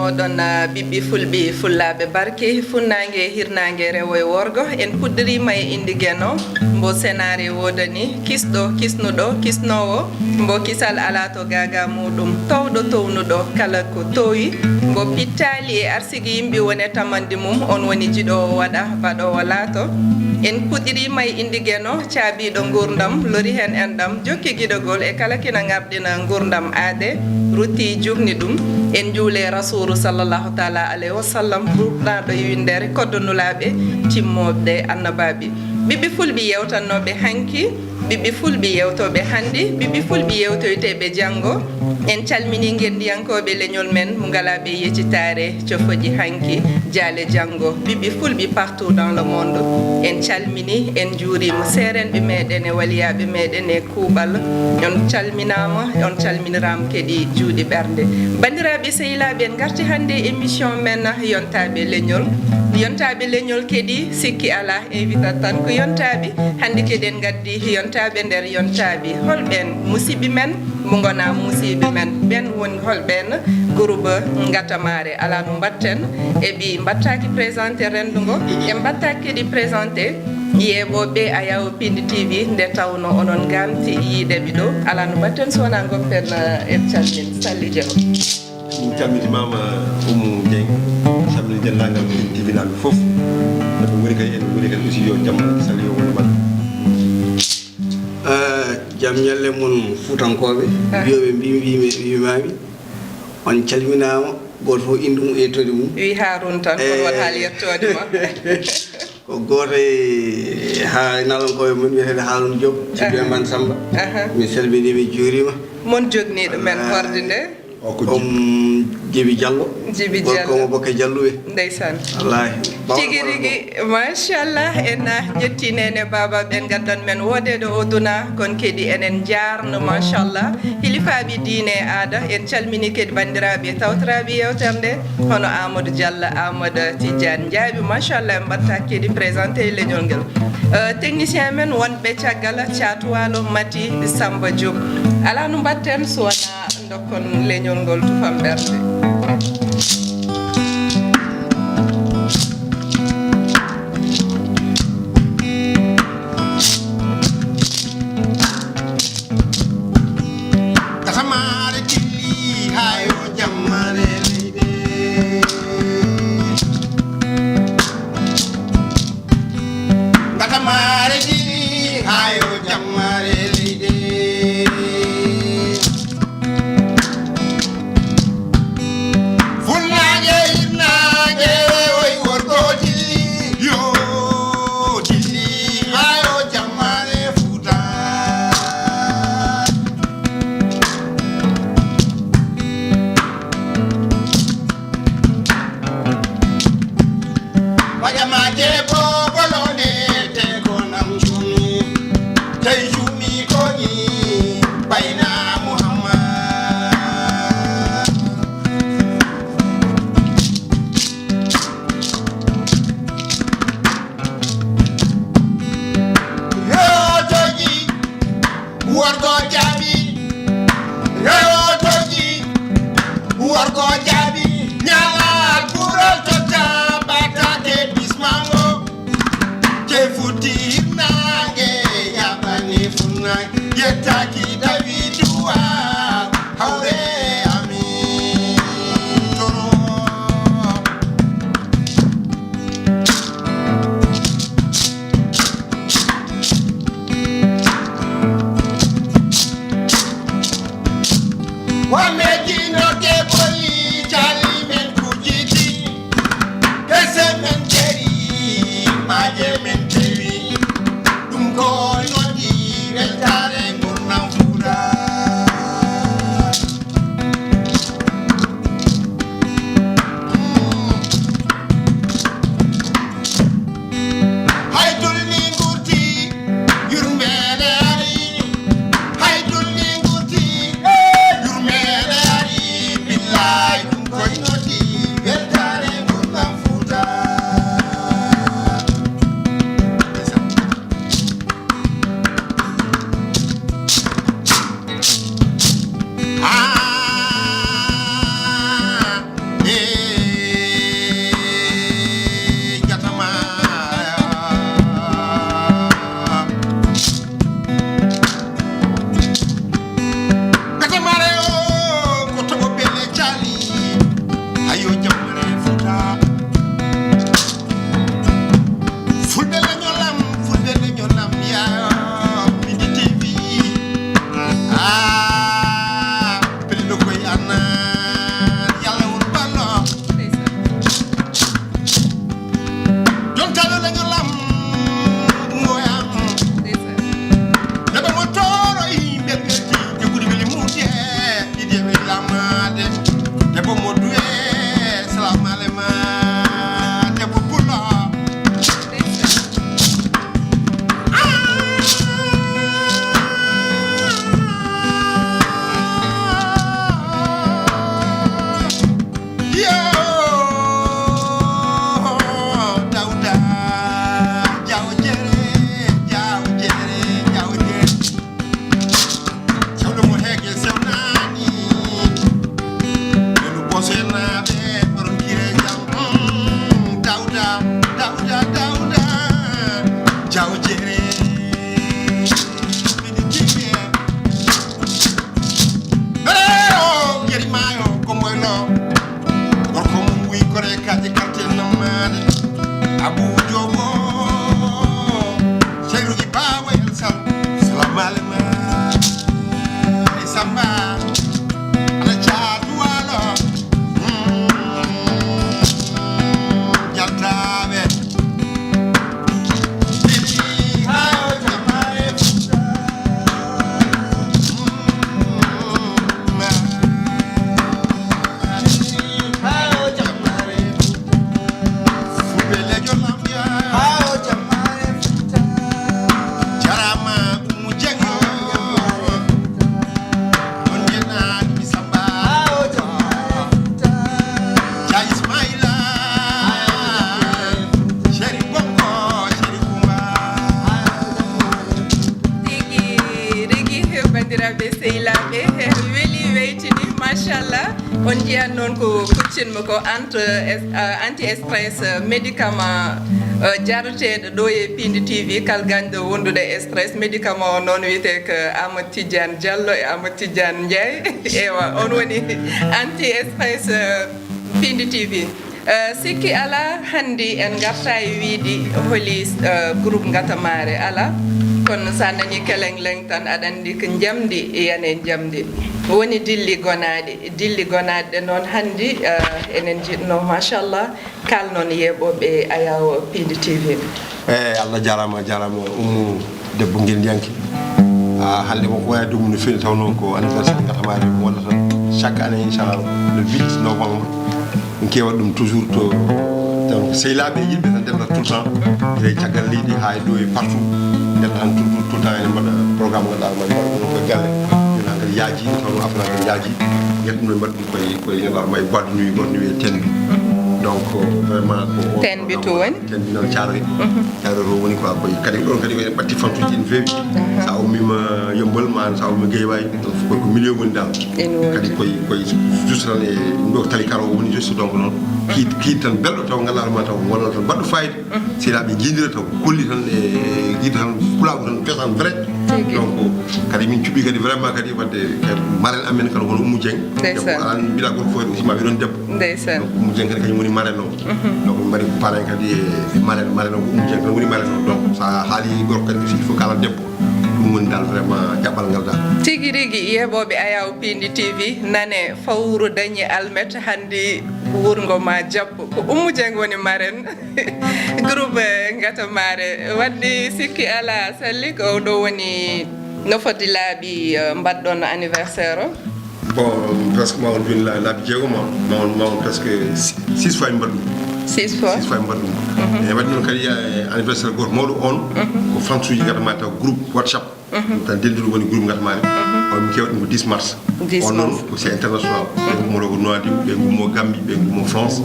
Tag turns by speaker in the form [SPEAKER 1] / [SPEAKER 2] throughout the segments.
[SPEAKER 1] moɗon ɓiɓɓi fulɓi fullaɓe barke funnangue hirnangue rewo e worgo en puɗɗirima e indi gueno mbo sénari wodani kisɗo kisnuɗo kisnowo mbo kisal ala to gaga muɗum towɗo townuɗo kala ko towi mbo pittali e arsigi yimɓe woni tamandi mum on woni jiɗo waɗa baɗowo laato en puɗɗirima e indi gueno caabiɗo gurdam lori hen enɗam jokki guiɗogol e kala kina gardina gurdam aade rutti jurni ɗum en juule rasulu sallllahu taala alayhi wa sallam ɓurɗaɗo yindere koddonulaɓe timmoɓe annabaɓe ɓiɓɓe fulɓe yewtannoɓe hanki ɓiɓɓe fulɓe yewtoɓe hannde ɓiɓɓe fulɓe yewtoyteɓe janggo en calmini gendiyankoɓe leñol men mo ngalaɓe yeccitare cofoji hanki jaale janggo ɓiɓɓe fulɓe partout dans le monde en calmini en juurima serenɓe meɗen e waliyaɓe meɗen e kuuɓal on calminama on calminirama kadi juuɗe ɓernde bandiraɓe sehilaɓe en garti hannde émission men yontaɓe leñol kadi sikki ala invitat tan ko yontaɓe hannde kadi en gaddi yontaɓe nder yontaɓe holɓen musidɓe men mo gona musiɓe men ɓen woni holɓen groupe gatamare ala no mbatten eɓi mbattaki présenté rendugo e mbattaki kadi présenté yeɓoɓe a yawo Pindi TV nde tawno onon gamti yiideɓe ɗo ala no mbatten so wona goppen en calmin Sally Diaw
[SPEAKER 2] min calmitimama Oumou Dieng calmini dendagal Pindi TV naɓe foof noɓe woni kay en woni kadi aussi yo jaam Sally yo woni mbaɗa
[SPEAKER 3] jam ñalle mon fuutankoɓe wiyoɓe wimami on calminama goto fof inde mum e todi mum
[SPEAKER 1] wi Haroun tan kono wat haali yettode ma
[SPEAKER 3] ko goto ha nalankoɓe mon wiyetede Haroun Diop Souleymane Samba mi salminima mi juurima
[SPEAKER 1] mon jogniɗo men horde nde
[SPEAKER 3] Djibi Diallo komo Bokke Diallo ɓe
[SPEAKER 1] ndeysan
[SPEAKER 3] wallahi
[SPEAKER 1] tigi rigui machallah en ƴetti nene baba ɓen gaddan men wodede o duna kon kadi enen jarno machallah hilifaɓe diine e aada en calmini kadi bandiraɓe tawtoraɓe yewtere nde hono Amadou Diallo Amadou Tidiane Diaby machallah en mbatta kadi présenté leñol ngel technicien men wonɓe caggal Thiatoualo Mati Samba Diop ala no mbatten so wona dokkon leñol ngol tufam ɓerde
[SPEAKER 2] Ciao Jere. Oh, Geri Mayo, como no. Por como muy correcta de cartel na mane. Abu Jobo. Cheiro de pau el sal. Salam alema. Samba. Ala chatu ala. Jaltabe.
[SPEAKER 1] Machallah on jiyan non ko kuccinmi ko anti stress médicament jaruteɗo ɗo e Pindi TV kal gañɗo wondude stress médicament o noon wiyete ko Amadou Tidiane Diallo e Amadou Tidiane Ndiaye ewa on woni anti stress Pindi TV sikki ala handi en garta e wiidi holi groupe Ngatamare ala kono sa nani keleng leng tan aɗa andi ko jamdi yane jamdi woni dilli gonaɗe noon handi enen jiɗno machallah kal noon yeɓoɓe ayaw Pindi TV
[SPEAKER 2] Allah jarama ummu debbo ngel yanki hande ko waya dum no fini taw non ko anniversaire Ngatamare mo wallata chaque année inchallah le 8 novembre on kewa dum toujours to donc sehilaɓe yimɓe tan ndemata tout le temps e caggal leydi ha ɗo e partout ndemata tout le temps ene mbaɗa programme gaɗa ma ko galle ina kadi yaaji taw affaire kadi yaaji yet ɗum mbaɗ ɗum koye gaɗa ma e boîte de nuit goɗɗo wiye tenbi donc vraiment ko
[SPEAKER 1] tenbi to woni
[SPEAKER 2] tenbi noon Thiaroye Thiaroye woni ko koye kadi ɗon kadi koye ɓatti fantuji ene feewi sa ummima Yeumbeul ma sa ummima Guédiawaye koye ko milieu woni dal kadi koye juste tan e ɗo tali karo woni juste donc noon kiid tan belɗo taw ngallalma taw walla tan mbaɗɗo fayida sehilaɓe jiidira taw kolli tan e jiida tan pulago tan pesan vrai donc kadi min cuɓi kadi vraiment kadi wadde marraine amen kadi hono Oumou Dieng alan mbiɗa goto fof aussi maɓe ɗon debbo donc Oumou Dieng kadi kañum woni marraine o donc min mbaɗi parrain kadi e marraine o Oumou Dieng kadi woni marraine o donc sa haali gorko kadi aussi il faut kala debbo ɗum woni dal vraiment jaɓɓal ngal dal
[SPEAKER 1] tigi rigui yeɓoɓe ayaw Pindi TV nane fawru dañi almet handi wurgo ma jabbo ko Oumou Dieng woni marraine groupe Ngatamare wadde sikki ala salli ko ɗo woni no foti laaɓi mbaɗɗon anniversaire o
[SPEAKER 2] bon presque ma on joni laaɓi jeegom ma on presque 6 fois mbaɗ ɗum 6 fois mbaɗ ɗum e waɗi noon kadi anniversaire goto mawɗo on ko fansuji Ngatamare taw groupe WhatsApp tan denduɗo woni groupe Ngatamare on mi kewa ɗum ko 10 mars on noon c'est international ɓe gummoɗo ko Nouadhibou ɓe gummo Gambie ɓe gummo France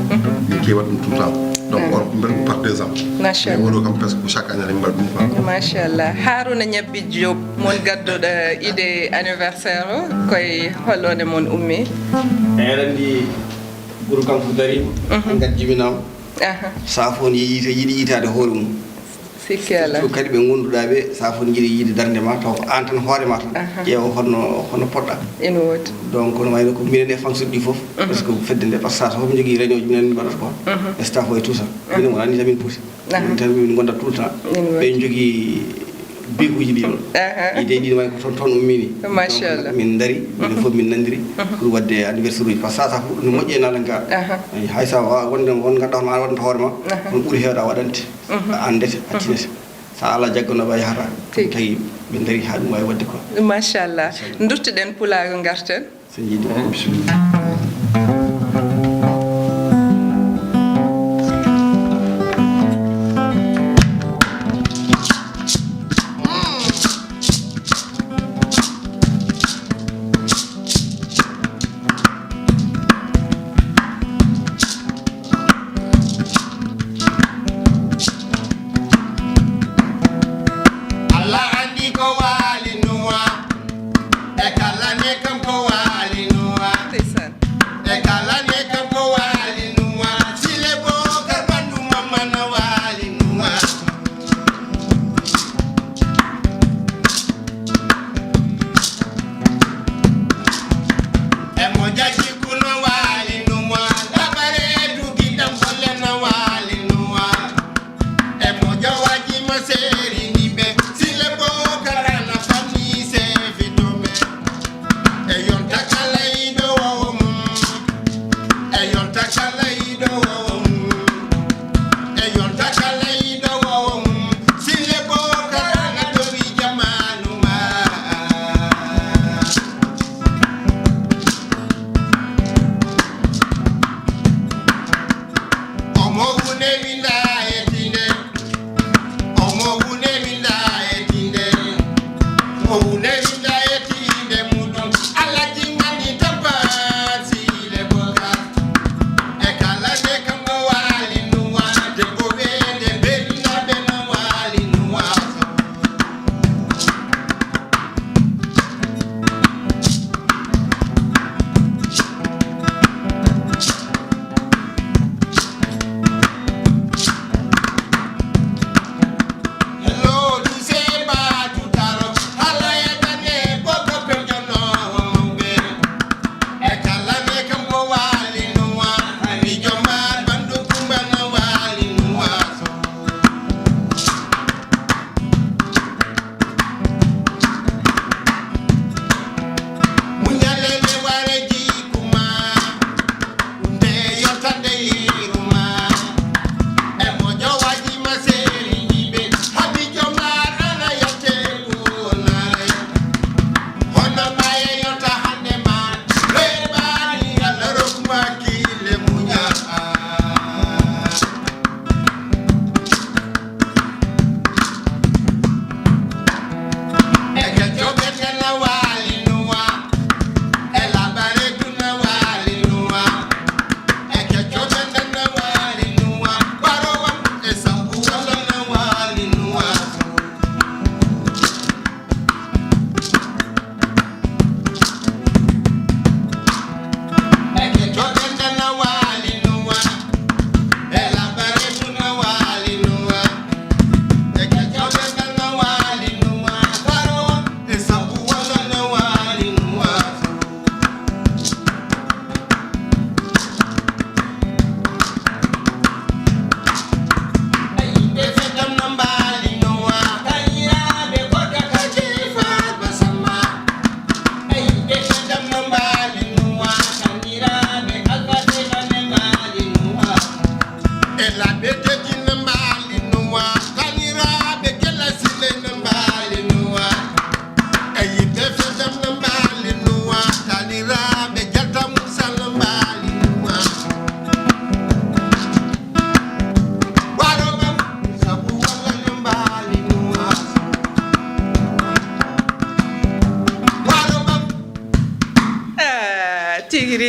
[SPEAKER 2] mi kewa ɗum tout le temps donc on mbaɗa ɗum par 2 ans
[SPEAKER 1] machallah
[SPEAKER 2] oɗo kam presque chaque année mbaɗa ɗum quoi
[SPEAKER 1] machallah Harouna Ñabbi Diop mon gadduɗo idée anniversaire o koye hollode mon ummi
[SPEAKER 3] eɗen andi ɓuuru kam ko darima gad jibinama safon yiɗi yitade hoore mum
[SPEAKER 1] sikki ala
[SPEAKER 3] kadi ɓe gonduɗa ɓe safon jiiɗi yiide darde ma taw ko an tan hoorema tan ƴeewa hono poɗɗa
[SPEAKER 1] ene woodi
[SPEAKER 3] donc no wayno ko minen e fonction ɗi foof par ce que fedde nde par ce que somi jogui réunion ji minen mbaɗata ko e staff o e tout ça minen wonani tamin poussé min tan min gondat tout le temps ɓe jogui bekuji ɗi ɗon idée ɗi way ko toon ummini
[SPEAKER 1] machallah
[SPEAKER 3] min daari minen foof min nandiri pour wadde anniversaire uji par ce que sa fof no moƴƴe nalan ga hay sa wonde won ganduɗa hono a waɗanta hoorema on ɓuuri hewɗa waɗante andete accinete sa ala jaggo no wawi hata tawi min daari ha ɗum wawi wadde ko
[SPEAKER 1] machallah duttoɗen pulago garten
[SPEAKER 3] so jiiɗi bisimilla
[SPEAKER 1] Listen.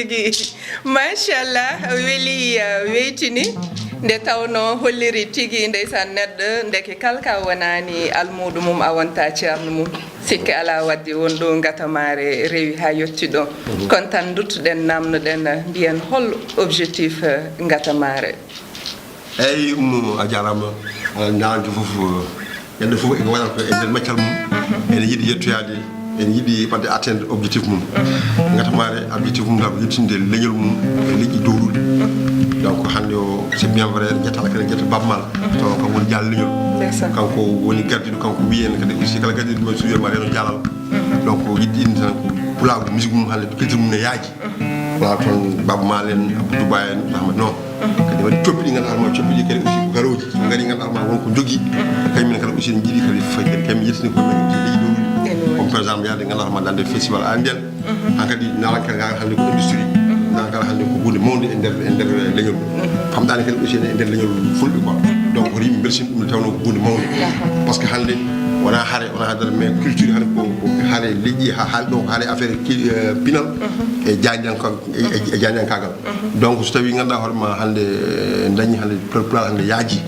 [SPEAKER 1] rigui machallah weli weytini nde tawno holliri tigi ndeysan neddo ndeke kalka wonani almudu mum awonta ceerno mum sikki ala waddi won do ngatamare rewi ha yetti ɗon kon tan duttuɗen namnoɗen mbiyen hol objectif ngatamare
[SPEAKER 2] eyyi a jarama ñaanto fof yande fof eko waɗata ko e nder maccal mum ene yiiɗi yettoyade ene yiiɗi wadde atteindre objectif mum ngatamare objectif mum ko yettinde leñol mum e leƴƴi dowruɗi donc hande o c'est bien vrai jettala kene jetta babmal taw ko woni jall leñol kanko woni gardiɗo kanko wiyen kadi aussi kala gardiɗo ɗum suuyema reno jalal donc yiɗɗi inde tan ko pulago musique mum hande culture mum ne yaaji wala toon baba mal en abdou ba en ahmad non kadi waɗi coppi ɗi ganduɗa ma coppi ɗi kadi aussi ko garoji so gari ganduɗa ma wonko jogui kañumen kadi aussi ne jiiɗi kadi kadi kañum yettini koyemen aussi leƴƴi dowruɗi comme par exemple yaade ganduɗa ma dande festival andel han kadi nalankere ga hande ko industrie nalankere hande ko hunde mawde e nder leñol famɗani kadi aussi e nder leñol fulɓe quoi donc yimɓe bersin ɗum tawno ko hunde mawde par ce que hande wona haare wona haadara mais culture hande ko haare leƴƴi ha haali ɗo ko haale affaire pinal e jañankagal donc so tawi ganduɗa hoorema hande dañi hande place hande yaaji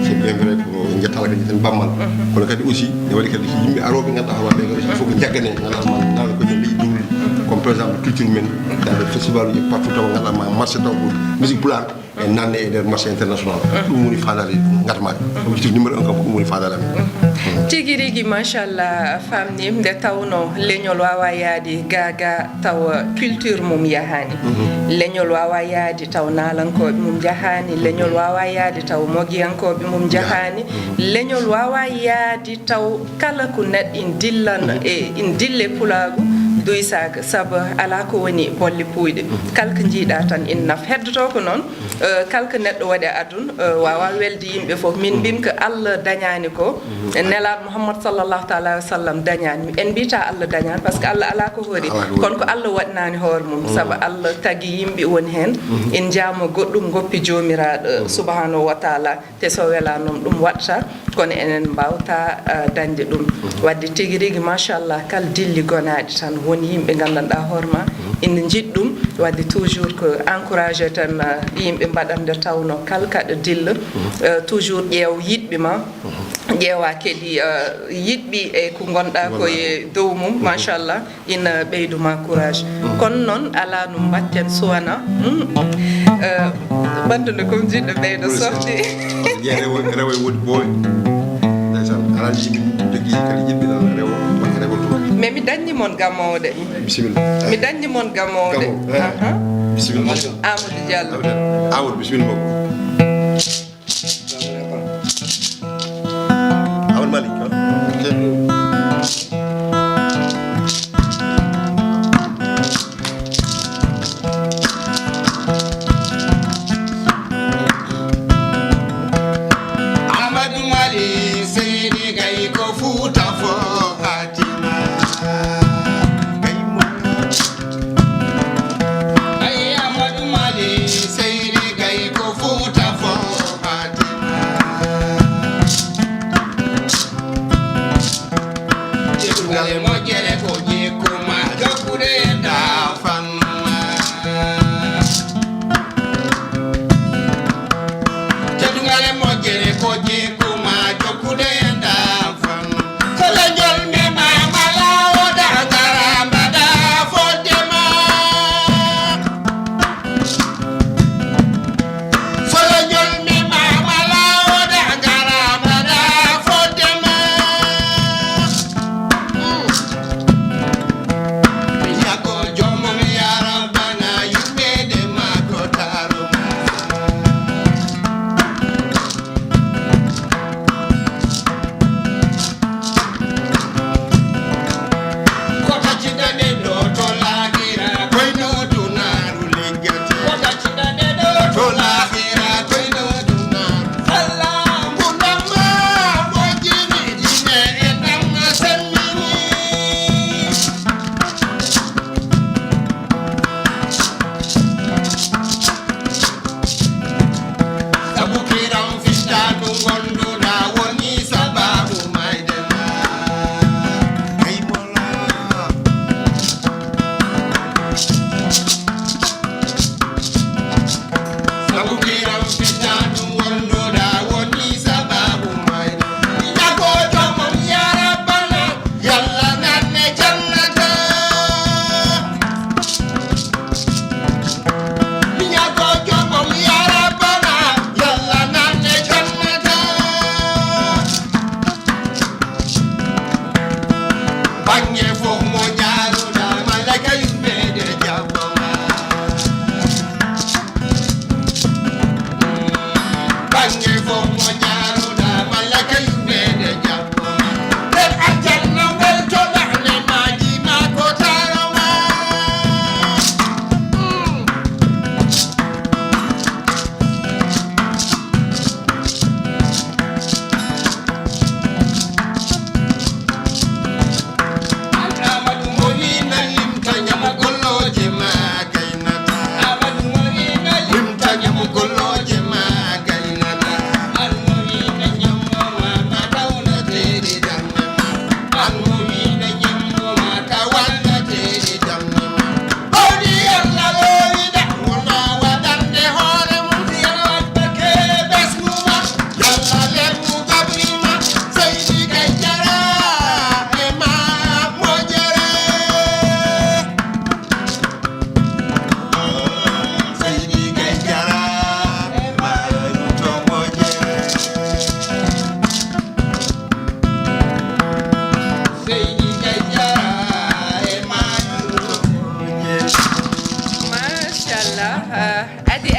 [SPEAKER 2] c'est bien vrai ko jettala kadi tan bammal kono kadi aussi ne waɗi kadi yimɓe aroɓe ganduɗa hoorema ɓe aussi il faut ko jaggane ganduɗa ma naala ko leƴƴi dowri comme par exemple culture men dans le festival uji partout taw ganduɗa ma marché taw ko musique pulaar e nanne e nder marché international ɗum woni fandare ngatamade objectif numéro 1 kam ko ɗum woni fandare amen
[SPEAKER 1] tigi rigui machallah famni nde tawno leñol wawa yaadi gaga taw culture mum yahani leñol wawa yaadi taw nalankoɓe mum jahani leñol wawa yaadi taw mogiyankoɓe mum jahani leñol wawa yaadi taw kala ko neɗɗo in dillan e in dille pulagu doysaga saabu ala ko woni bolle puyɗe kala ko jiiɗa tan in naf heddoto ko noon kala ko neɗɗo waɗe aduna wawa welde yimɓe fof min mbim ko Allah dañani ko nelaɗo Muhammad sallallahu taala wa sallam dañani en mbita Allah dañani par ce que Allah ala ko hoori kono ko Allah waɗnani hoore mum saabu Allah tagui yimɓe woni hen en jaamo goɗɗum goppi jomiraɗo subhanahu wa taala te so welanom ɗum watta kono enen mbawta dañde ɗum wadde tigui rigui machallah kala dilli gonaɗi tan woni yimɓe gandanɗa hoorema ina jiɗɗum wadde toujours ko encouragé tan yimɓe mbaɗat nde tawno kala kaɗa dilla toujours ƴeew yiɗɓe ma ƴeewa kadi yiɗɓi e ko gonɗa koye dow mum machallah ina ɓeyduma courage kono noon ala no mbatten suwana bandude kom jiɗɗo ɓeydo sofde
[SPEAKER 2] rewo woodi booy ndeysan ala yimɓe jogui kadi yiɗɓe ɗan rewo
[SPEAKER 1] mais mi dañni mon gamowde
[SPEAKER 2] bisimilla
[SPEAKER 1] mi dañni mon gamowde
[SPEAKER 2] bisimilla
[SPEAKER 1] Amadou Diallo
[SPEAKER 2] Amadou bisimilla makko Amadou Malick
[SPEAKER 4] Amadou Malick Seydi Gaye ko Fouta fo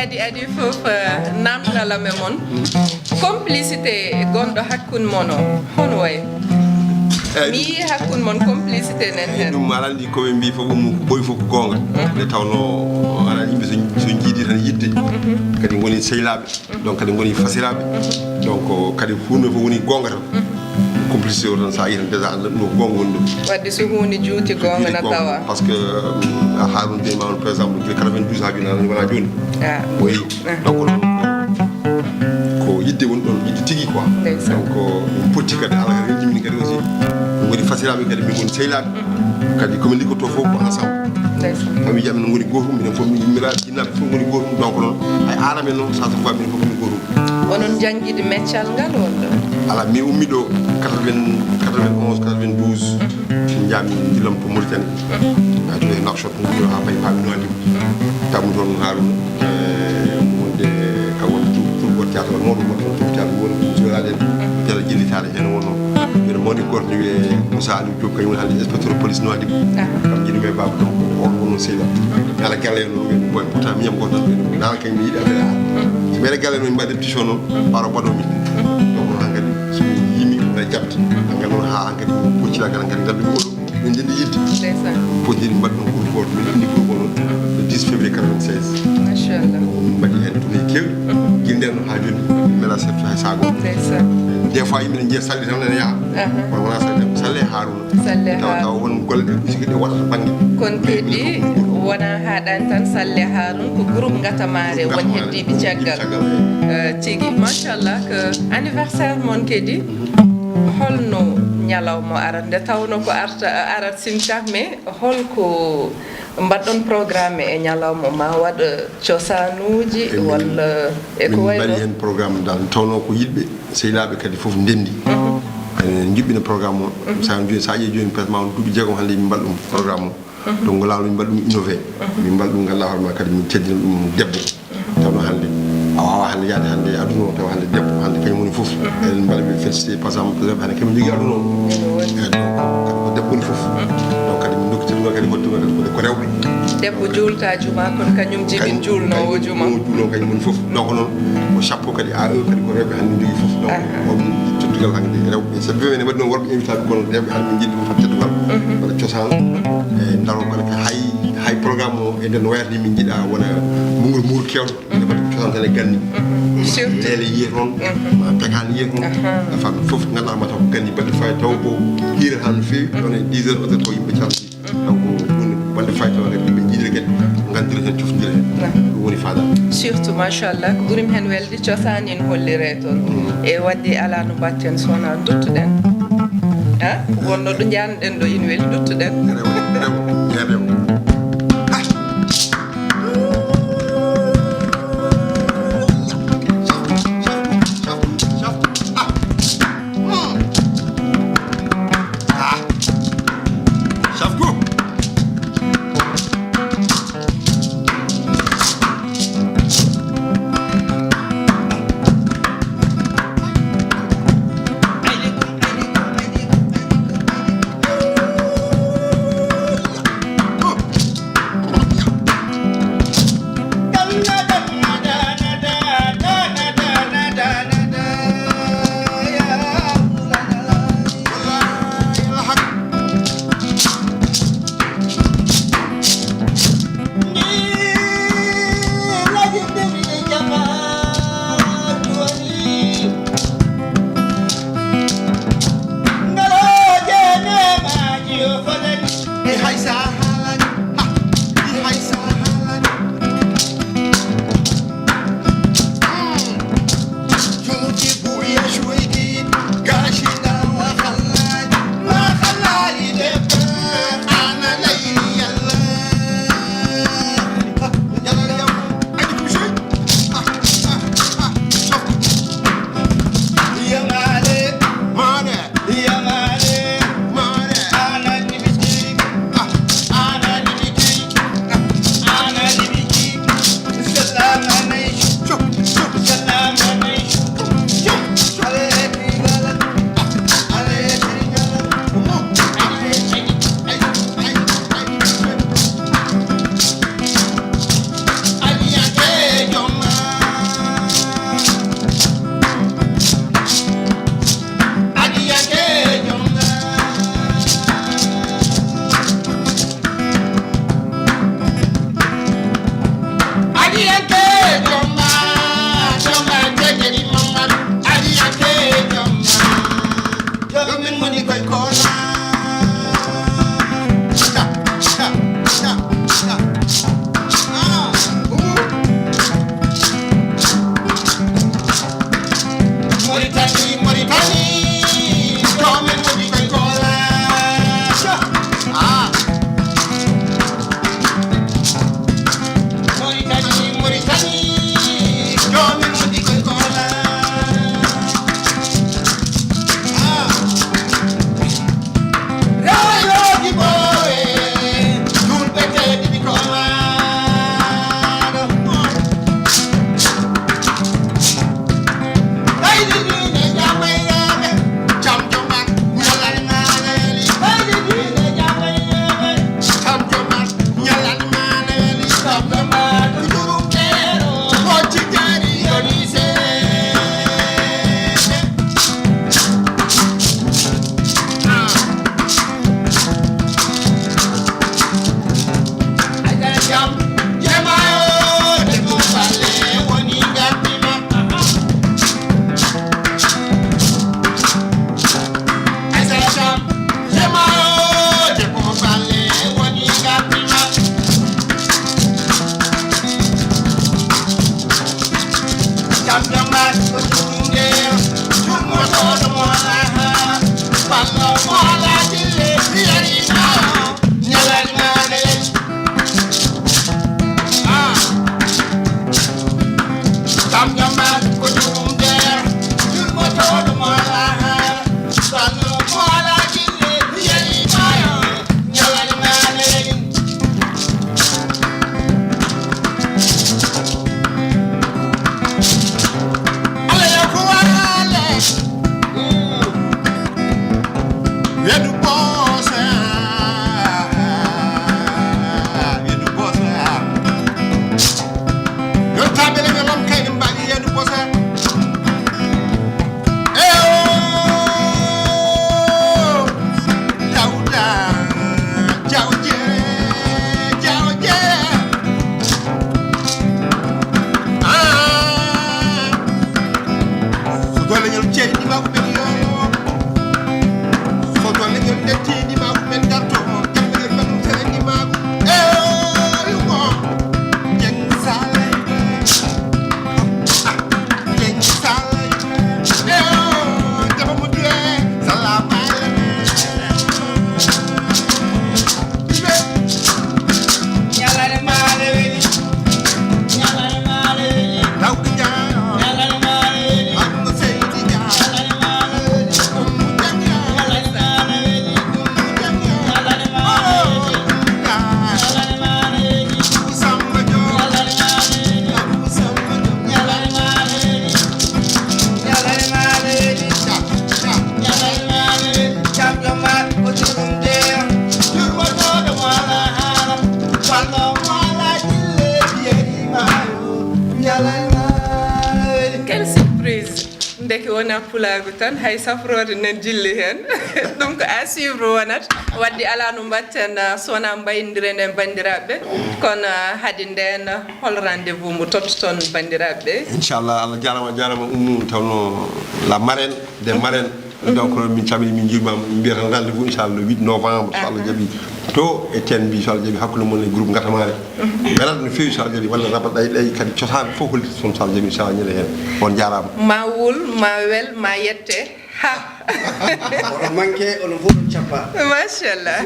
[SPEAKER 1] adi fof namdala me mon complicité gondo hakkun mono hono way mi hakkun mon complicité nen hen
[SPEAKER 2] dum malandi ko be mbi fof mu boy fof ko gonga de tawno ala yimbe so jidi tan yidde kadi ngoni seylabe donc kadi ngoni fasirabe donc kadi funo fo woni gonga tan complicité o tan sa yitan déjà no gonga woni
[SPEAKER 1] wadde so huuni juuti gonga na tawa
[SPEAKER 2] parce que harun de ma par exemple 92 ha juna wala joni oui donc ko yidde won don yidde tigi quoi donc potti kadi ala rejimi kadi aussi ngoni fasirabe kadi mi ngoni seylabe kadi comme liko to fof ko ensemble fami jam no ngoni gotum minen fof mi yimmira jinnabe fof ngoni gotum donc non ay arame non sa to fami fof ngoni gotum
[SPEAKER 1] onon jangide meccal ngal wonɗo
[SPEAKER 2] ala mi ummi ɗo 91 92 jami dilam to Mauritanie a to nakshot mo ha bay pami no andi tamu don haruna wonde ka won tout ko tiato mo do mo tout tiato won so la den jala jilitare hen wonno bir moni gor ni Moussa Ali Diop kay won hande inspecteur police no andi kam jini me babu donc on wono sila yalla galle no ngi boy pourtant mi yam ko tan na kay mi yida be mere galle no mbade petition no paro bado mi donc ngadi so yimi na jabt ngal non ha ngadi ko ci la gal ngadi dal ko min dindi yidde
[SPEAKER 1] ndeysan
[SPEAKER 2] pour dire mbad no ko goto min indi ko gono le 10 février 96
[SPEAKER 1] machallah
[SPEAKER 2] mbadi en tumi kew gindel no ha joni mela sef hay sago
[SPEAKER 1] ndeysan
[SPEAKER 2] des fois yimɓe je salli tan ene yaha kono wona salle haruna taw won golle ɗe sigi ɗe waɗata banggue
[SPEAKER 1] kon kedi wona haɗan tan salle harun ko groupe gatamare won heddiɓe caggal tigi machallah que anniversaire mon kedi holno ñalawmo arat nde tawno ko arat simtak mais holko mbaɗɗon programme e ñalawma ma waɗa cosanuji walla eko wayno
[SPEAKER 2] mbaɗi hen programme dal tawno ko yiɗɓe sehilaɓe kadi foof ndendi en jiɓɓino programme o sa ƴeewi joni peut être ma on duuɓi jeegom hande min mbaɗa ɗum programme o donc ngolawno min mbaɗa ɗum innové min mbaɗa ɗum ganduɗa hoorema kadi min teddina ɗum debbo tawno hande a wawa hande yaade hande aduna o tawa hande debbo hande kañum woni foof eɗen mbaɗa ɓe félicité par exemple hande kamin jogui aduna o donc ko debbo woni foof donc kadi min dokkitiɗuma kadi hodduma kadi ko rewɓe
[SPEAKER 1] debbo juulta juma kono kañum jibin juulnowo juma
[SPEAKER 2] juulno kañum woni foof donc noon ko chapeau kadi AE kadi ko rewɓe hande jogui foof donc on teddugal hande rewɓe so ɓe ne waɗi noon worɓe invitaɓe kono rewɓe hande min jiɗi fof teddugal waɗa cosaan e daro kadi hay programme o e nden wayata ni min jiiɗa wona mungol muuru kewɗo nde waɗi cosaan tan e ganni leele yiye toon ma pekan yiye toon a fami foof ganduɗa ma taw ko ganni balɗe fayi taw ko hiirata no fewi ɗon e 10 heures ote to yimɓe calti donc balɗe fayi taw rek ɓe jiidira kadi gandira hen cofdira hen ɗum woni faada
[SPEAKER 1] surtout machallah ko ɓuurim hen welde cosaan en hollire toon e wadde ala no mbatten sowona duttuɗen ha wonno ɗo janɗen ɗo ina weeli duttuɗen
[SPEAKER 2] rew
[SPEAKER 4] wallo mola jille yari ma nyalal male tam jamba ko dum der jul mo to mola wallo mola jille yari ma nyalal male ala ya ko wale Yedu bossa Yo tabele me lam kay dum bali yedu bossa Dauda Jauje So dole ñul ci di ma ko be yo Foto le ngel detti di ma ko ben darto kambe le banu tere di ma ko yu ko jeng sale jeng sale jaba mu die salama nyala le male daw di jaano nyala le male am na sey di jaano
[SPEAKER 1] Quelle surprise ndeke wona pulagu tan hay safrode nen jilli hen donc à suivre wonat waddi ala no batten sona mbayndire nden bandiraɓe kono hadi nden hol rendez-vous mo totton bandiraɓe
[SPEAKER 2] inchallah Allah jarama ummu tawno la marraine des marraines donc min camini min jimam mbiyata rendez-vous inchallah le 8 novembre so Allah jabi to e ten bi so Allah jabi hakkude mon e groupe ngatamare belat no fewi so Allah jabi walla rabat day kadi ciotabe fof holti son so Allah jabi inchallah ñele hen on jarama
[SPEAKER 1] ma wul ma wel ma yette ha
[SPEAKER 3] on manke on fofu chappa
[SPEAKER 1] machallah